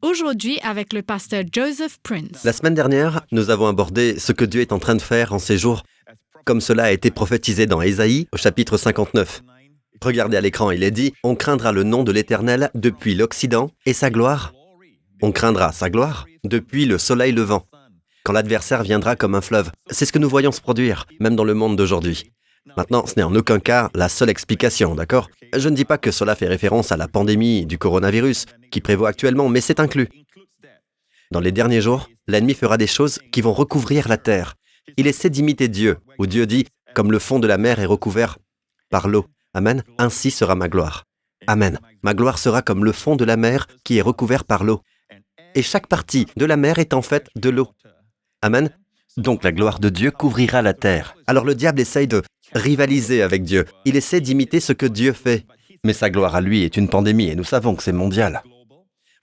Aujourd'hui avec le pasteur Joseph Prince. La semaine dernière, nous avons abordé ce que Dieu est en train de faire en ces jours, comme cela a été prophétisé dans Ésaïe au chapitre 59. Regardez à l'écran, il est dit « On craindra le nom de l'Éternel depuis l'Occident et sa gloire. On craindra sa gloire depuis le soleil levant, quand l'adversaire viendra comme un fleuve. » C'est ce que nous voyons se produire, même dans le monde d'aujourd'hui. Maintenant, ce n'est en aucun cas la seule explication, d'accord ? Je ne dis pas que cela fait référence à la pandémie du coronavirus qui prévaut actuellement, mais c'est inclus. Dans les derniers jours, l'ennemi fera des choses qui vont recouvrir la terre. Il essaie d'imiter Dieu, où Dieu dit « Comme le fond de la mer est recouvert par l'eau. Amen. Ainsi sera ma gloire. Amen. Ma gloire sera comme le fond de la mer qui est recouvert par l'eau. Et chaque partie de la mer est en fait de l'eau. Amen. Donc la gloire de Dieu couvrira la terre. Alors le diable essaye de rivaliser avec Dieu. Il essaie d'imiter ce que Dieu fait. Mais sa gloire à lui est une pandémie et nous savons que c'est mondial.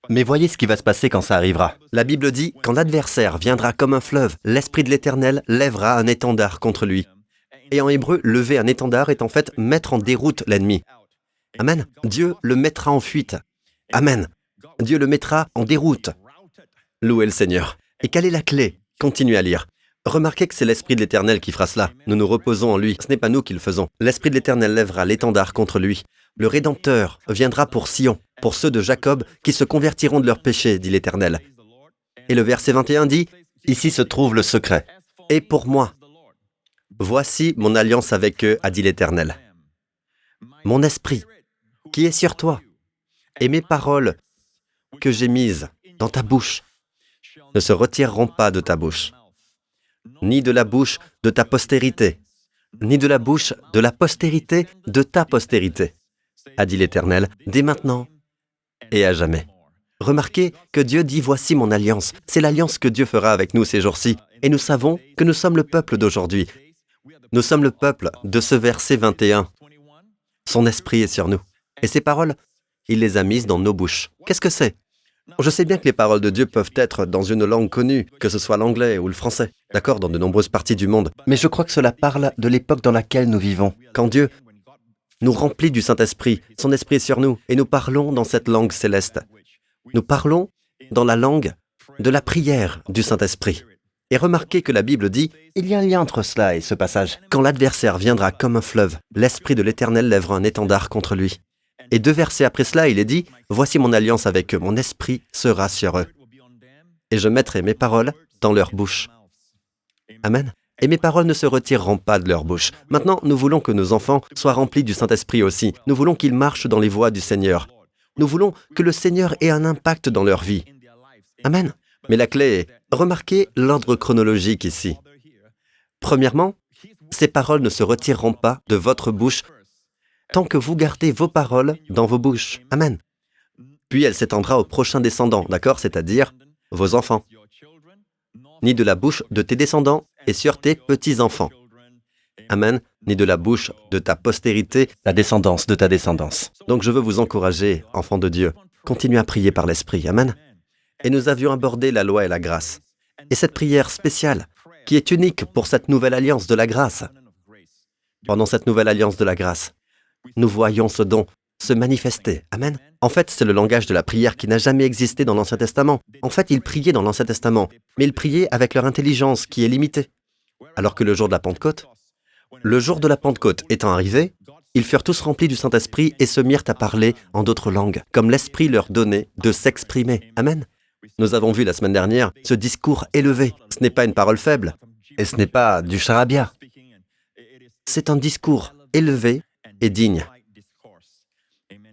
Mais voyez ce qui va se passer quand ça arrivera. La Bible dit, quand l'adversaire viendra comme un fleuve, l'Esprit de l'Éternel lèvera un étendard contre lui. Et en hébreu, lever un étendard est en fait mettre en déroute l'ennemi. Amen. Dieu le mettra en fuite. Amen. Dieu le mettra en déroute. Louez le Seigneur. Et quelle est la clé ? Continuez à lire. Remarquez que c'est l'Esprit de l'Éternel qui fera cela. Nous nous reposons en lui. Ce n'est pas nous qui le faisons. L'Esprit de l'Éternel lèvera l'étendard contre lui. Le Rédempteur viendra pour Sion, pour ceux de Jacob qui se convertiront de leurs péchés, dit l'Éternel. Et le verset 21 dit, « Ici se trouve le secret. Et pour moi, voici mon alliance avec eux, a dit l'Éternel. Mon esprit, qui est sur toi, et mes paroles que j'ai mises dans ta bouche, ne se retireront pas de ta bouche, ni de la bouche de ta postérité, ni de la bouche de la postérité de ta postérité, a dit l'Éternel, dès maintenant et à jamais. » Remarquez que Dieu dit « Voici mon alliance ». C'est l'alliance que Dieu fera avec nous ces jours-ci. Et nous savons que nous sommes le peuple d'aujourd'hui. Nous sommes le peuple de ce verset 21. Son esprit est sur nous. Et ces paroles, il les a mises dans nos bouches. Qu'est-ce que c'est ? Je sais bien que les paroles de Dieu peuvent être dans une langue connue, que ce soit l'anglais ou le français, d'accord, dans de nombreuses parties du monde. Mais je crois que cela parle de l'époque dans laquelle nous vivons. Quand Dieu nous remplit du Saint-Esprit, son esprit est sur nous, et nous parlons dans cette langue céleste. Nous parlons dans la langue de la prière du Saint-Esprit. Et remarquez que la Bible dit, il y a un lien entre cela et ce passage. Quand l'adversaire viendra comme un fleuve, l'Esprit de l'Éternel lèvera un étendard contre lui. Et 2 versets après cela, il est dit, voici mon alliance avec eux, mon esprit sera sur eux. Et je mettrai mes paroles dans leur bouche. Amen. Et mes paroles ne se retireront pas de leur bouche. Maintenant, nous voulons que nos enfants soient remplis du Saint-Esprit aussi. Nous voulons qu'ils marchent dans les voies du Seigneur. Nous voulons que le Seigneur ait un impact dans leur vie. Amen. Mais la clé est, remarquez l'ordre chronologique ici. Premièrement, ces paroles ne se retireront pas de votre bouche tant que vous gardez vos paroles dans vos bouches. Amen. Puis elle s'étendra aux prochains descendants, d'accord, c'est-à-dire vos enfants. Ni de la bouche de tes descendants et sur tes petits-enfants. Amen. Ni de la bouche de ta postérité, la descendance de ta descendance. Donc je veux vous encourager, enfants de Dieu, continuez à prier par l'Esprit. Amen. Et nous avions abordé la loi et la grâce. Et cette prière spéciale, qui est unique pour cette nouvelle alliance de la grâce. Pendant cette nouvelle alliance de la grâce, nous voyons ce don se manifester. Amen. En fait, c'est le langage de la prière qui n'a jamais existé dans l'Ancien Testament. En fait, ils priaient dans l'Ancien Testament, mais ils priaient avec leur intelligence qui est limitée. Alors que le jour de la Pentecôte étant arrivé, ils furent tous remplis du Saint-Esprit et se mirent à parler en d'autres langues, comme l'Esprit leur donnait de s'exprimer. Amen. Nous avons vu la semaine dernière ce discours élevé. Ce n'est pas une parole faible, et ce n'est pas du charabia. C'est un discours élevé et digne.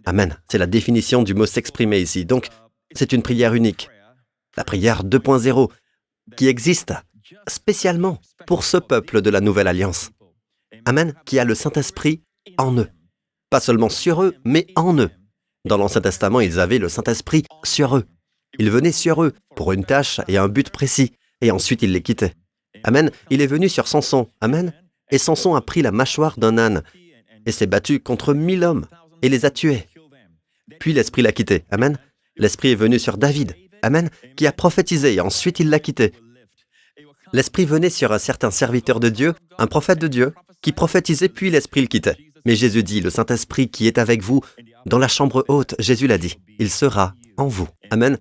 Amen. C'est la définition du mot s'exprimer ici. Donc, c'est une prière unique. La prière 2.0, qui existe spécialement pour ce peuple de la Nouvelle Alliance. Amen. Qui a le Saint-Esprit en eux. Pas seulement sur eux, mais en eux. Dans l'Ancien Testament, ils avaient le Saint-Esprit sur eux. Il venait sur eux pour une tâche et un but précis, et ensuite il les quittait. Amen. Il est venu sur Samson. Amen. Et Samson a pris la mâchoire d'un âne et s'est battu contre 1000 hommes et les a tués. Puis l'Esprit l'a quitté. Amen. L'Esprit est venu sur David. Amen. Qui a prophétisé et ensuite il l'a quitté. L'Esprit venait sur un certain serviteur de Dieu, un prophète de Dieu, qui prophétisait puis l'Esprit le quittait. Mais Jésus dit, le Saint-Esprit qui est avec vous dans la chambre haute, Jésus l'a dit, il sera en vous. Amen.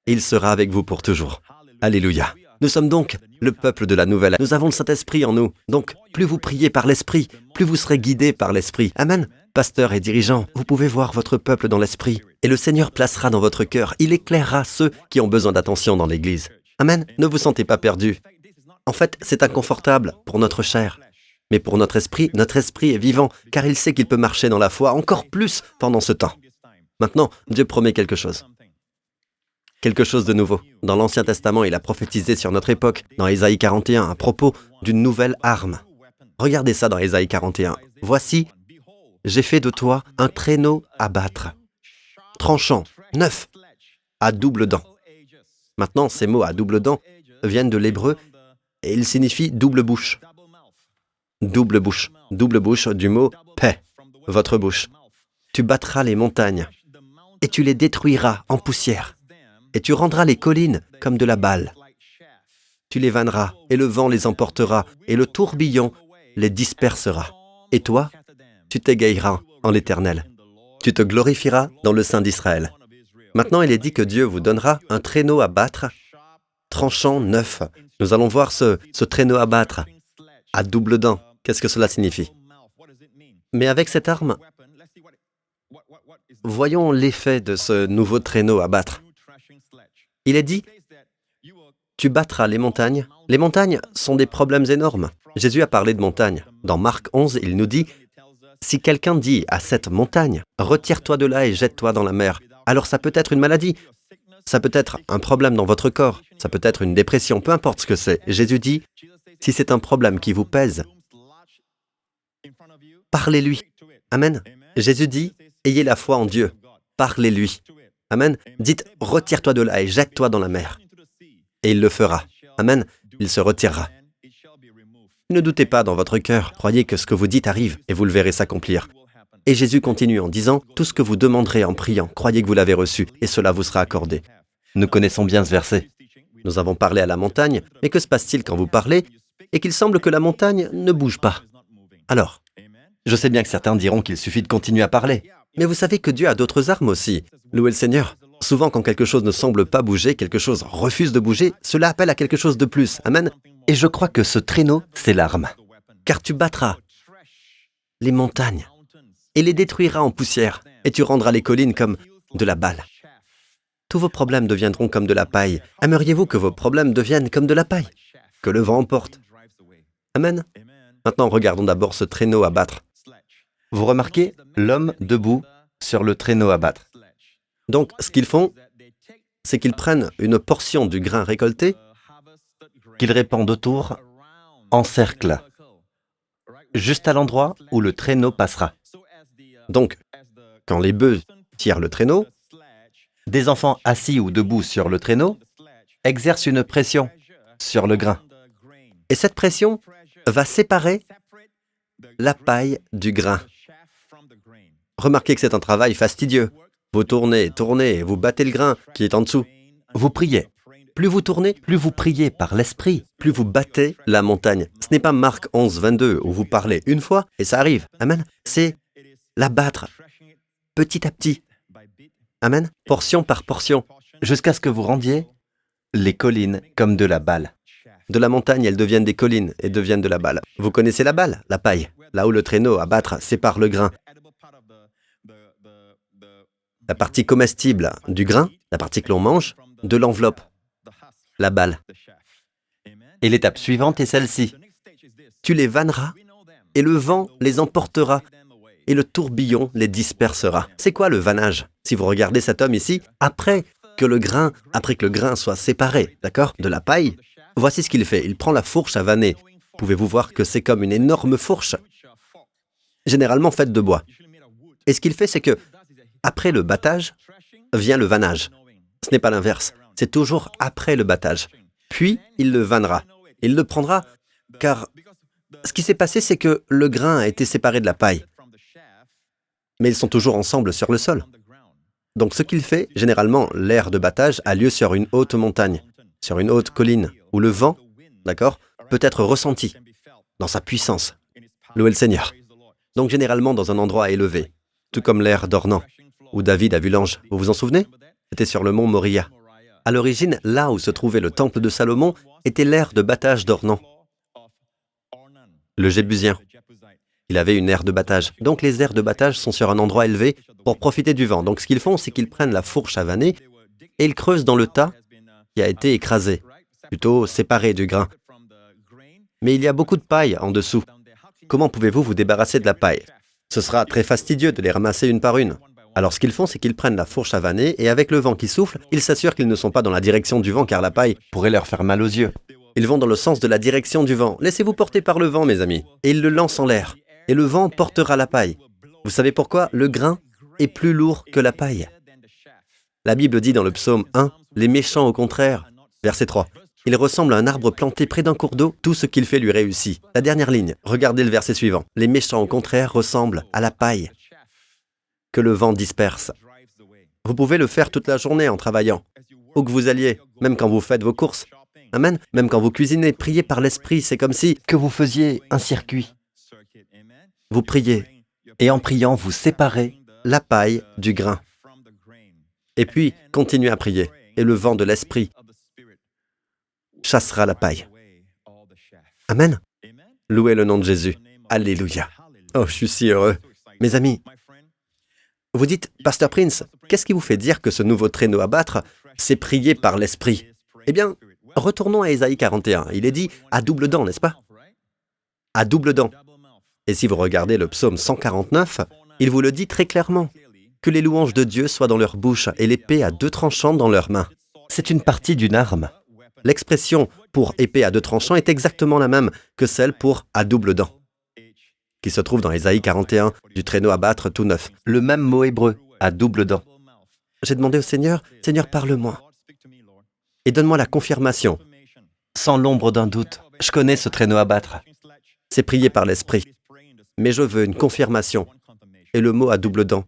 et il sera avec vous pour toujours. Alléluia. Nous sommes donc le peuple de la nouvelle. Nous avons le Saint-Esprit en nous. Donc, plus vous priez par l'Esprit, plus vous serez guidés par l'Esprit. Amen. Pasteurs et dirigeants, vous pouvez voir votre peuple dans l'Esprit. Et le Seigneur placera dans votre cœur, il éclairera ceux qui ont besoin d'attention dans l'Église. Amen. Ne vous sentez pas perdus. En fait, c'est inconfortable pour notre chair. Mais pour notre esprit est vivant, car il sait qu'il peut marcher dans la foi encore plus pendant ce temps. Maintenant, Dieu promet quelque chose. Quelque chose de nouveau. Dans l'Ancien Testament, il a prophétisé sur notre époque, dans Ésaïe 41, à propos d'une nouvelle arme. Regardez ça dans Ésaïe 41. « Voici, j'ai fait de toi un traîneau à battre, tranchant, neuf, à double dent. » Maintenant, ces mots à double dent viennent de l'hébreu et ils signifient double bouche. Double bouche du mot « paix », votre bouche. Tu battras les montagnes et tu les détruiras en poussière. Et tu rendras les collines comme de la balle. Tu les vanneras, et le vent les emportera, et le tourbillon les dispersera. Et toi, tu t'égayeras en l'Éternel. Tu te glorifieras dans le Saint d'Israël. Maintenant, il est dit que Dieu vous donnera un traîneau à battre, tranchant, neuf. Nous allons voir ce traîneau à battre, à double dent. Qu'est-ce que cela signifie? Mais avec cette arme, voyons l'effet de ce nouveau traîneau à battre. Il est dit, tu battras les montagnes. Les montagnes sont des problèmes énormes. Jésus a parlé de montagnes. Dans Marc 11, il nous dit, si quelqu'un dit à cette montagne, retire-toi de là et jette-toi dans la mer, alors ça peut être une maladie, ça peut être un problème dans votre corps, ça peut être une dépression, peu importe ce que c'est. Jésus dit, si c'est un problème qui vous pèse, parlez-lui. Amen. Jésus dit, ayez la foi en Dieu. Parlez-lui. Amen. Dites, retire-toi de là et jette-toi dans la mer. Et il le fera. Amen. Il se retirera. Ne doutez pas dans votre cœur. Croyez que ce que vous dites arrive et vous le verrez s'accomplir. Et Jésus continue en disant, tout ce que vous demanderez en priant, croyez que vous l'avez reçu et cela vous sera accordé. Nous connaissons bien ce verset. Nous avons parlé à la montagne, mais que se passe-t-il quand vous parlez et qu'il semble que la montagne ne bouge pas? Alors, je sais bien que certains diront qu'il suffit de continuer à parler. Mais vous savez que Dieu a d'autres armes aussi. Louez le Seigneur. Souvent, quand quelque chose ne semble pas bouger, quelque chose refuse de bouger, cela appelle à quelque chose de plus. Amen. Et je crois que ce traîneau, c'est l'arme. Car tu battras les montagnes et les détruiras en poussière, et tu rendras les collines comme de la balle. Tous vos problèmes deviendront comme de la paille. Aimeriez-vous que vos problèmes deviennent comme de la paille? Que le vent emporte. Amen. Maintenant, regardons d'abord ce traîneau à battre. Vous remarquez l'homme debout sur le traîneau à battre. Donc, ce qu'ils font, c'est qu'ils prennent une portion du grain récolté, qu'ils répandent autour, en cercle, juste à l'endroit où le traîneau passera. Donc, quand les bœufs tirent le traîneau, des enfants assis ou debout sur le traîneau exercent une pression sur le grain. Et cette pression va séparer la paille du grain. Remarquez que c'est un travail fastidieux. Vous tournez, vous battez le grain qui est en dessous. Vous priez. Plus vous tournez, plus vous priez par l'esprit, plus vous battez la montagne. Ce n'est pas Marc 11, 22 où vous parlez une fois et ça arrive. Amen. C'est la battre petit à petit. Amen. Portion par portion, jusqu'à ce que vous rendiez les collines comme de la balle. De la montagne, elles deviennent des collines et deviennent de la balle. Vous connaissez la balle, la paille, là où le traîneau à battre sépare le grain. La partie comestible du grain, la partie que l'on mange, de l'enveloppe, la balle. Et l'étape suivante est celle-ci. Tu les vanneras, et le vent les emportera, et le tourbillon les dispersera. C'est quoi le vannage? Si vous regardez cet homme ici, après que le grain soit séparé, d'accord, de la paille, voici ce qu'il fait. Il prend la fourche à vanner. Pouvez-vous voir que c'est comme une énorme fourche, généralement faite de bois. Et ce qu'il fait, c'est que après le battage, vient le vannage. Ce n'est pas l'inverse. C'est toujours après le battage. Puis, il le vannera. Il le prendra, car ce qui s'est passé, c'est que le grain a été séparé de la paille. Mais ils sont toujours ensemble sur le sol. Donc, ce qu'il fait, généralement, l'aire de battage a lieu sur une haute montagne, sur une haute colline, où le vent, d'accord, peut être ressenti dans sa puissance. Louez le Seigneur. Donc, généralement, dans un endroit élevé, tout comme l'aire d'Ornan, où David a vu l'ange. Vous vous en souvenez? C'était sur le mont Moria. À l'origine, là où se trouvait le temple de Salomon, était l'aire de battage d'Ornan, le Jébusien. Il avait une aire de battage. Donc les aires de battage sont sur un endroit élevé pour profiter du vent. Donc ce qu'ils font, c'est qu'ils prennent la fourche à vanner et ils creusent dans le tas qui a été écrasé, plutôt séparé du grain. Mais il y a beaucoup de paille en dessous. Comment pouvez-vous vous débarrasser de la paille? Ce sera très fastidieux de les ramasser une par une. Alors ce qu'ils font, c'est qu'ils prennent la fourche à vanner et avec le vent qui souffle, ils s'assurent qu'ils ne sont pas dans la direction du vent car la paille pourrait leur faire mal aux yeux. Ils vont dans le sens de la direction du vent. Laissez-vous porter par le vent, mes amis. Et ils le lancent en l'air. Et le vent portera la paille. Vous savez pourquoi? Le grain est plus lourd que la paille. La Bible dit dans le psaume 1, « Les méchants au contraire », verset 3, « Il ressemble à un arbre planté près d'un cours d'eau, tout ce qu'il fait lui réussit. » La dernière ligne, regardez le verset suivant. « Les méchants au contraire ressemblent à la paille que le vent disperse. » Vous pouvez le faire toute la journée en travaillant, où que vous alliez, même quand vous faites vos courses. Amen. Même quand vous cuisinez, priez par l'esprit, c'est comme si que vous faisiez un circuit. Vous priez, et en priant, vous séparez la paille du grain. Et puis, continuez à prier, et le vent de l'esprit chassera la paille. Amen. Louez le nom de Jésus. Alléluia. Oh, je suis si heureux. Mes amis, vous dites, Pasteur Prince, qu'est-ce qui vous fait dire que ce nouveau traîneau à battre, c'est prier par l'esprit? Eh bien, retournons à Ésaïe 41. Il est dit à double dent, n'est-ce pas? À double dent. Et si vous regardez le psaume 149, il vous le dit très clairement, que les louanges de Dieu soient dans leur bouche et l'épée à deux tranchants dans leurs mains. C'est une partie d'une arme. L'expression pour épée à deux tranchants est exactement la même que celle pour à double dent, qui se trouve dans Ésaïe 41, du traîneau à battre tout neuf. Le même mot hébreu, à double dent. J'ai demandé au Seigneur, « Seigneur, parle-moi et donne-moi la confirmation. » Sans l'ombre d'un doute, je connais ce traîneau à battre. C'est prier par l'esprit. Mais je veux une confirmation. Et le mot à double dent.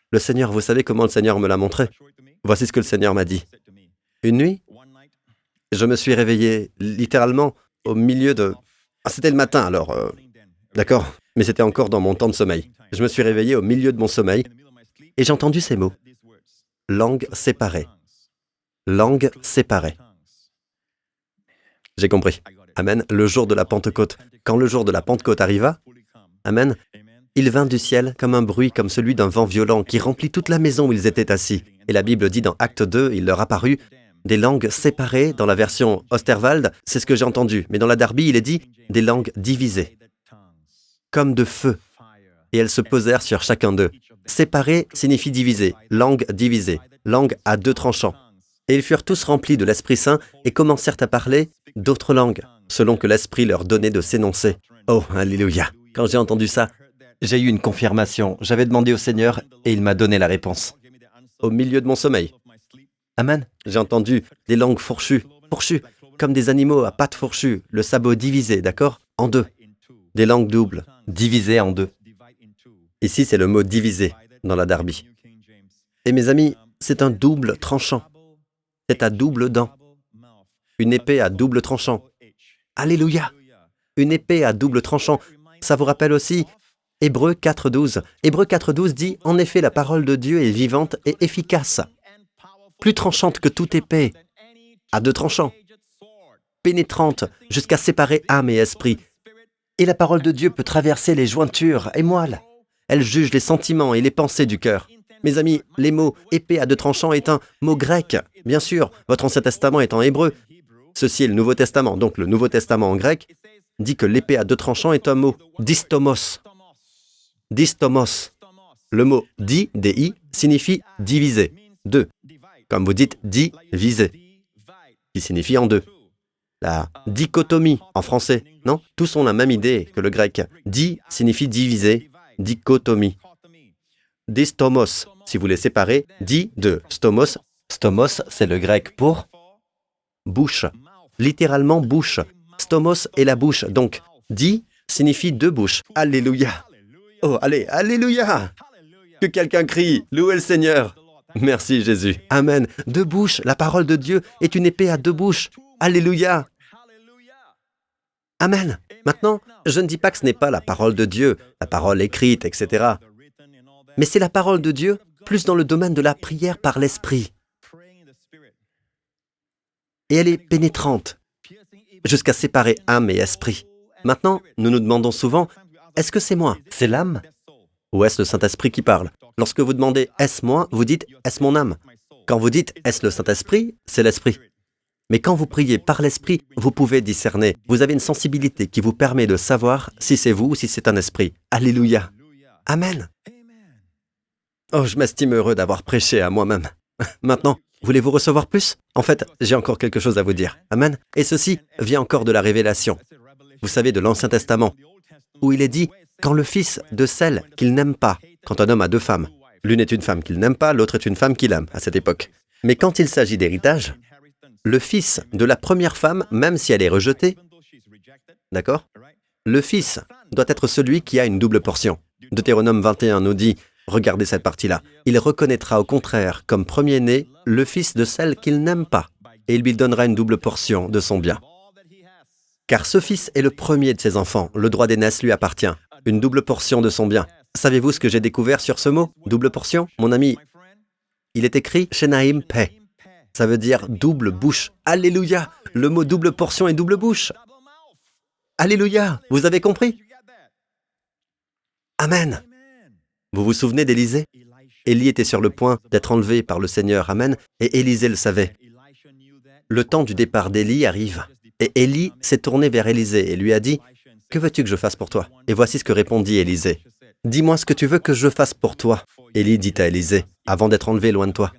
Le Seigneur, vous savez comment le Seigneur me l'a montré? Voici ce que le Seigneur m'a dit. Une nuit, je me suis réveillé littéralement au milieu de... C'était le matin alors, d'accord, mais c'était encore dans mon temps de sommeil. Je me suis réveillé au milieu de mon sommeil et j'ai entendu ces mots. Langue séparée. Langue séparée. J'ai compris. Amen. Le jour de la Pentecôte. Quand le jour de la Pentecôte arriva, Amen, il vint du ciel comme un bruit comme celui d'un vent violent qui remplit toute la maison où ils étaient assis. Et la Bible dit dans Acte 2, il leur apparut des langues séparées. Dans la version Osterwald, c'est ce que j'ai entendu. Mais dans la Darby, il est dit des langues divisées, comme de feu. Et elles se posèrent sur chacun d'eux. Séparé signifie divisé, langue divisée, langue à deux tranchants. Et ils furent tous remplis de l'Esprit Saint et commencèrent à parler d'autres langues, selon que l'Esprit leur donnait de s'énoncer. Oh, alléluia! Quand j'ai entendu ça, j'ai eu une confirmation. J'avais demandé au Seigneur et il m'a donné la réponse. Au milieu de mon sommeil. Amen. J'ai entendu des langues fourchues, comme des animaux à pattes fourchues, le sabot divisé, d'accord? En deux. Des langues doubles, divisées en deux. Ici, c'est le mot divisé dans la Darby. Et mes amis, c'est un double tranchant. C'est à double dent. Une épée à double tranchant. Alléluia! Une épée à double tranchant. Ça vous rappelle aussi Hébreux 4.12. Hébreux 4.12 dit « En effet, la parole de Dieu est vivante et efficace, plus tranchante que toute épée, à deux tranchants, pénétrante jusqu'à séparer âme et esprit. Et la parole de Dieu peut traverser les jointures et moelles. Elle juge les sentiments et les pensées du cœur. » Mes amis, les mots « épée à deux tranchants » est un mot grec. Bien sûr, votre Ancien Testament est en hébreu. Ceci est le Nouveau Testament. Donc le Nouveau Testament en grec dit que l'épée à deux tranchants est un mot « distomos ». Distomos. Le mot « di » signifie « diviser », « deux ». Comme vous dites « diviser », qui signifie « en deux ». La dichotomie en français, non? Tous ont la même idée que le grec. « Di » signifie « diviser », dichotomie. Distomos, si vous les séparez, di de stomos. Stomos, c'est le grec pour bouche. Littéralement bouche. Stomos est la bouche. Donc, di signifie deux bouches. Alléluia. Oh, allez, alléluia. Que quelqu'un crie, louez le Seigneur. Merci Jésus. Amen. Deux bouches, la parole de Dieu est une épée à deux bouches. Alléluia. Amen. Maintenant, je ne dis pas que ce n'est pas la parole de Dieu, la parole écrite, etc. Mais c'est la parole de Dieu, plus dans le domaine de la prière par l'Esprit. et elle est pénétrante, jusqu'à séparer âme et esprit. Maintenant, nous nous demandons souvent, est-ce que c'est moi? C'est l'âme? Ou est-ce le Saint-Esprit qui parle? Lorsque vous demandez « est-ce moi ?», vous dites « est-ce mon âme ?» Quand vous dites « est-ce le Saint-Esprit ?», c'est l'Esprit. Mais quand vous priez par l'Esprit, vous pouvez discerner. Vous avez une sensibilité qui vous permet de savoir si c'est vous ou si c'est un esprit. Alléluia. Amen. Oh, je m'estime heureux d'avoir prêché à moi-même. Maintenant, voulez-vous recevoir plus? En fait, j'ai encore quelque chose à vous dire. Amen. Et ceci vient encore de la Révélation. Vous savez, de l'Ancien Testament, où il est dit « quand le fils de celle qu'il n'aime pas », quand un homme a deux femmes, l'une est une femme qu'il n'aime pas, l'autre est une femme qu'il aime à cette époque. Mais quand il s'agit d'héritage, le fils de la première femme, même si elle est rejetée, d'accord? Le fils doit être celui qui a une double portion. Deutéronome 21 nous dit, regardez cette partie-là, il reconnaîtra au contraire comme premier-né le fils de celle qu'il n'aime pas, et il lui donnera une double portion de son bien. Car ce fils est le premier de ses enfants, le droit d'aînesse lui appartient, une double portion de son bien. Savez-vous ce que j'ai découvert sur ce mot, double portion? Mon ami, il est écrit Shenaim Peh. Ça veut dire double bouche. Alléluia! Le mot double portion est double bouche. Alléluia! Vous avez compris? Amen. Vous vous souvenez d'Élisée? Élie était sur le point d'être enlevé par le Seigneur. Amen. Et Élisée le savait. Le temps du départ d'Élie arrive. Et Élie s'est tourné vers Élisée et lui a dit, « Que veux-tu que je fasse pour toi ?» Et voici ce que répondit Élisée. « Dis-moi ce que tu veux que je fasse pour toi. » Élie dit à Élisée, « Avant d'être enlevé loin de toi. »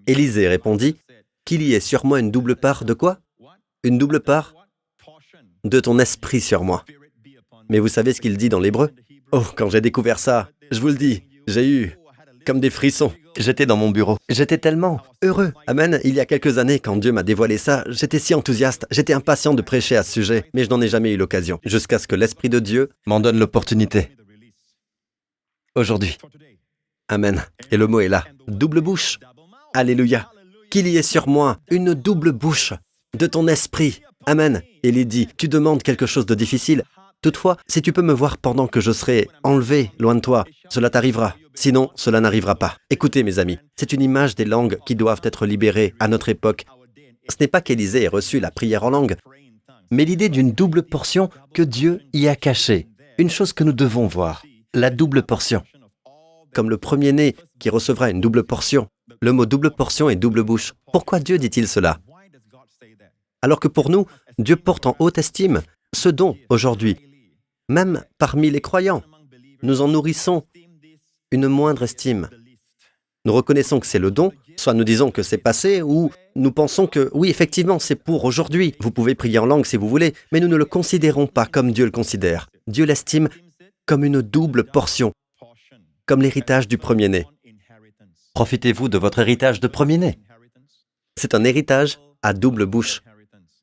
Élisée répondit, « Qu'il y ait sur moi une double part de quoi? Une double part de ton esprit sur moi. » Mais vous savez ce qu'il dit dans l'hébreu? Oh, quand j'ai découvert ça, je vous le dis, j'ai eu comme des frissons. J'étais dans mon bureau. J'étais tellement heureux. Amen. Il y a quelques années, quand Dieu m'a dévoilé ça, j'étais si enthousiaste. J'étais impatient de prêcher à ce sujet, mais je n'en ai jamais eu l'occasion, jusqu'à ce que l'Esprit de Dieu m'en donne l'opportunité. Aujourd'hui. Amen. Et le mot est là. Double bouche. Alléluia. Qu'il y ait sur moi une double bouche de ton esprit. Amen. Élie dit, tu demandes quelque chose de difficile. Toutefois, si tu peux me voir pendant que je serai enlevé loin de toi, cela t'arrivera. Sinon, cela n'arrivera pas. Écoutez, mes amis, c'est une image des langues qui doivent être libérées à notre époque. Ce n'est pas qu'Élisée ait reçu la prière en langue, mais l'idée d'une double portion que Dieu y a cachée. Une chose que nous devons voir, la double portion. Comme le premier-né qui recevra une double portion. Le mot double portion est double bouche. Pourquoi Dieu dit-il cela? Alors que pour nous, Dieu porte en haute estime ce don aujourd'hui. Même parmi les croyants, nous en nourrissons une moindre estime. Nous reconnaissons que c'est le don, soit nous disons que c'est passé, ou nous pensons que oui, effectivement, c'est pour aujourd'hui. Vous pouvez prier en langue si vous voulez, mais nous ne le considérons pas comme Dieu le considère. Dieu l'estime comme une double portion, comme l'héritage du premier-né. Profitez-vous de votre héritage de premier-né. C'est un héritage à double bouche.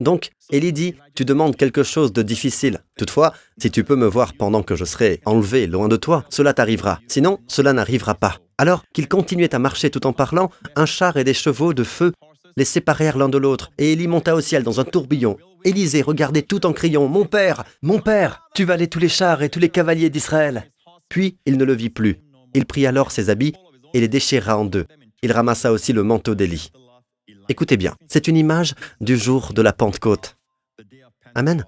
Donc, Élie dit, tu demandes quelque chose de difficile. Toutefois, si tu peux me voir pendant que je serai enlevé loin de toi, cela t'arrivera. Sinon, cela n'arrivera pas. Alors qu'il continuait à marcher tout en parlant, un char et des chevaux de feu les séparèrent l'un de l'autre, et Élie monta au ciel dans un tourbillon. Élisée regardait tout en criant, mon père, tu valais tous les chars et tous les cavaliers d'Israël. » Puis, il ne le vit plus. Il prit alors ses habits et les déchira en deux. Il ramassa aussi le manteau d'Élie. Écoutez bien, c'est une image du jour de la Pentecôte. Amen.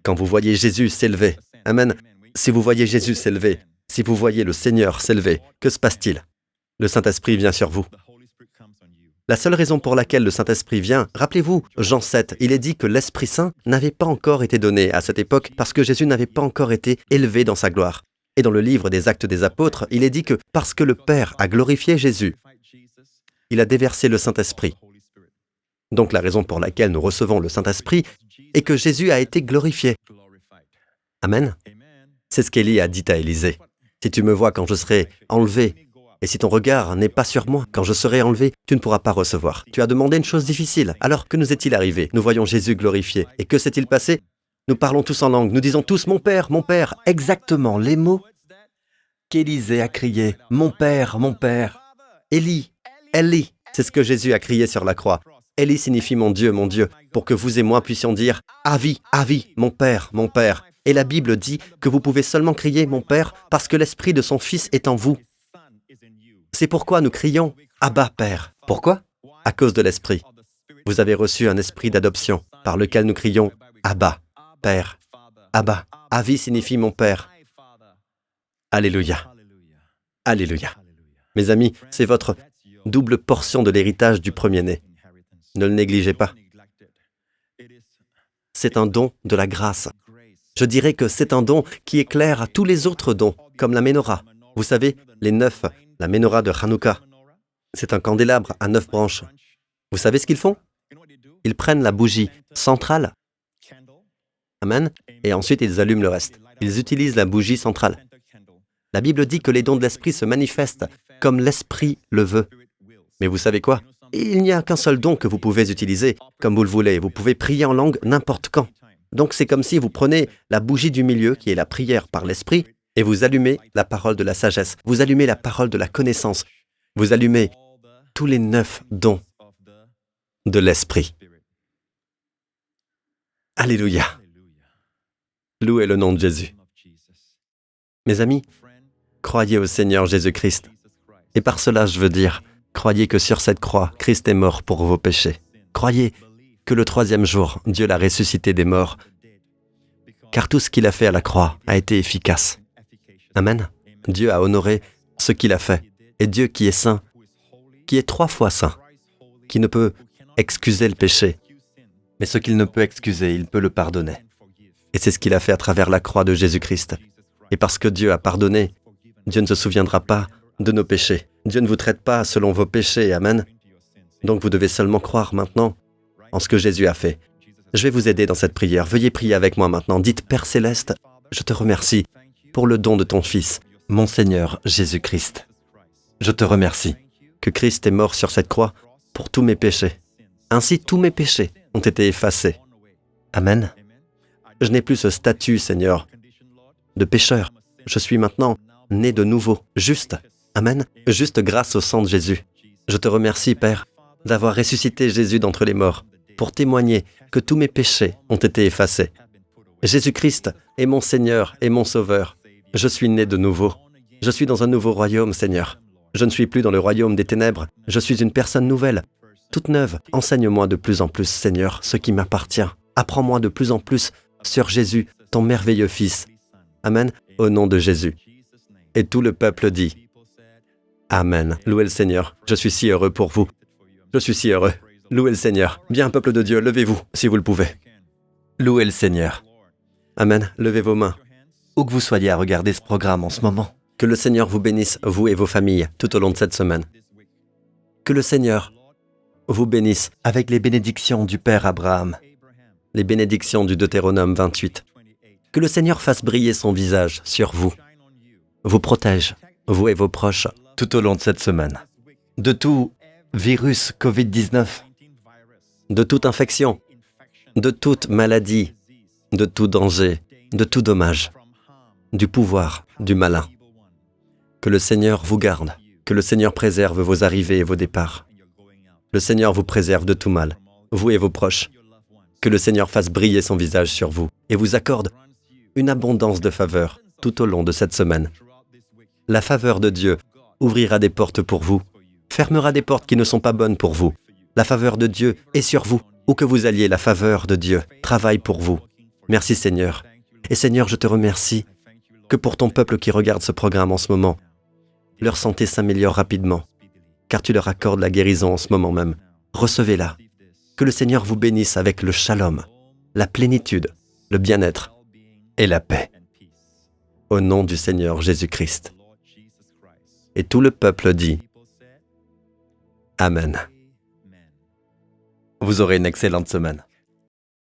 Quand vous voyez Jésus s'élever, amen. Si vous voyez Jésus s'élever, si vous voyez le Seigneur s'élever, que se passe-t-il? Le Saint-Esprit vient sur vous. La seule raison pour laquelle le Saint-Esprit vient, rappelez-vous, Jean 7, il est dit que l'Esprit Saint n'avait pas encore été donné à cette époque parce que Jésus n'avait pas encore été élevé dans sa gloire. Et dans le livre des Actes des Apôtres, il est dit que parce que le Père a glorifié Jésus, il a déversé le Saint-Esprit. Donc la raison pour laquelle nous recevons le Saint-Esprit est que Jésus a été glorifié. Amen. C'est ce qu'Élie a dit à Élisée. Si tu me vois quand je serai enlevé, et si ton regard n'est pas sur moi, quand je serai enlevé, tu ne pourras pas recevoir. Tu as demandé une chose difficile. Alors que nous est-il arrivé? Nous voyons Jésus glorifié. Et que s'est-il passé? Nous parlons tous en langue. Nous disons tous « Mon Père, mon Père ». Exactement les mots qu'Élisée a crié « Mon Père, mon Père ». Élie, Élie, c'est ce que Jésus a crié sur la croix. Élie signifie mon Dieu, pour que vous et moi puissions dire « Avis, avis, mon Père, mon Père ». Et la Bible dit que vous pouvez seulement crier « Mon Père » parce que l'Esprit de son Fils est en vous. C'est pourquoi nous crions « Abba, Père ». Pourquoi? À cause de l'Esprit. Vous avez reçu un esprit d'adoption par lequel nous crions « Abba, Père ». Abba, Avi signifie « mon Père ». Alléluia. Alléluia. Mes amis, c'est votre double portion de l'héritage du premier-né. Ne le négligez pas. C'est un don de la grâce. Je dirais que c'est un don qui éclaire tous les autres dons, comme la menorah. Vous savez, les 9, la menorah de Hanouka. C'est un candélabre à 9 branches. Vous savez ce qu'ils font? Ils prennent la bougie centrale, amen, et ensuite ils allument le reste. Ils utilisent la bougie centrale. La Bible dit que les dons de l'Esprit se manifestent comme l'Esprit le veut. Mais vous savez quoi? Il n'y a qu'un seul don que vous pouvez utiliser comme vous le voulez. Vous pouvez prier en langue n'importe quand. Donc c'est comme si vous prenez la bougie du milieu, qui est la prière par l'Esprit, et vous allumez la parole de la sagesse, vous allumez la parole de la connaissance, vous allumez tous les 9 dons de l'Esprit. Alléluia. Louez le nom de Jésus. Mes amis, croyez au Seigneur Jésus-Christ. Et par cela, je veux dire, croyez que sur cette croix, Christ est mort pour vos péchés. Croyez que le 3e jour, Dieu l'a ressuscité des morts, car tout ce qu'il a fait à la croix a été efficace. Amen. Dieu a honoré ce qu'il a fait. Et Dieu qui est saint, qui est 3 fois saint, qui ne peut excuser le péché, mais ce qu'il ne peut excuser, il peut le pardonner. Et c'est ce qu'il a fait à travers la croix de Jésus-Christ. Et parce que Dieu a pardonné, Dieu ne se souviendra pas de nos péchés. Dieu ne vous traite pas selon vos péchés. Amen. Donc vous devez seulement croire maintenant en ce que Jésus a fait. Je vais vous aider dans cette prière. Veuillez prier avec moi maintenant. Dites, Père Céleste, je te remercie pour le don de ton Fils, mon Seigneur Jésus-Christ. Je te remercie que Christ est mort sur cette croix pour tous mes péchés. Ainsi, tous mes péchés ont été effacés. Amen. Je n'ai plus ce statut, Seigneur, de pécheur. Je suis maintenant né de nouveau, juste. Amen. Juste grâce au sang de Jésus. Je te remercie, Père, d'avoir ressuscité Jésus d'entre les morts pour témoigner que tous mes péchés ont été effacés. Jésus-Christ est mon Seigneur et mon Sauveur. Je suis né de nouveau. Je suis dans un nouveau royaume, Seigneur. Je ne suis plus dans le royaume des ténèbres. Je suis une personne nouvelle, toute neuve. Enseigne-moi de plus en plus, Seigneur, ce qui m'appartient. Apprends-moi de plus en plus sur Jésus, ton merveilleux Fils. Amen, au nom de Jésus. Et tout le peuple dit, Amen. Louez le Seigneur. Je suis si heureux pour vous. Je suis si heureux. Louez le Seigneur. Bien, peuple de Dieu, levez-vous, si vous le pouvez. Louez le Seigneur. Amen. Levez vos mains. Où que vous soyez à regarder ce programme en ce moment, que le Seigneur vous bénisse, vous et vos familles, tout au long de cette semaine. Que le Seigneur vous bénisse avec les bénédictions du Père Abraham, les bénédictions du Deutéronome 28. Que le Seigneur fasse briller son visage sur vous, vous protège, vous et vos proches, tout au long de cette semaine. De tout virus Covid-19, de toute infection, de toute maladie, de tout danger, de tout dommage, du pouvoir du malin. Que le Seigneur vous garde, que le Seigneur préserve vos arrivées et vos départs. Le Seigneur vous préserve de tout mal, vous et vos proches. Que le Seigneur fasse briller son visage sur vous et vous accorde une abondance de faveur tout au long de cette semaine. La faveur de Dieu ouvrira des portes pour vous, fermera des portes qui ne sont pas bonnes pour vous. La faveur de Dieu est sur vous. Où que vous alliez, la faveur de Dieu travaille pour vous. Merci Seigneur. Et Seigneur, je te remercie que pour ton peuple qui regarde ce programme en ce moment, leur santé s'améliore rapidement, car tu leur accordes la guérison en ce moment même. Recevez-la. Que le Seigneur vous bénisse avec le shalom, la plénitude, le bien-être et la paix. Au nom du Seigneur Jésus-Christ. Et tout le peuple dit Amen. Vous aurez une excellente semaine.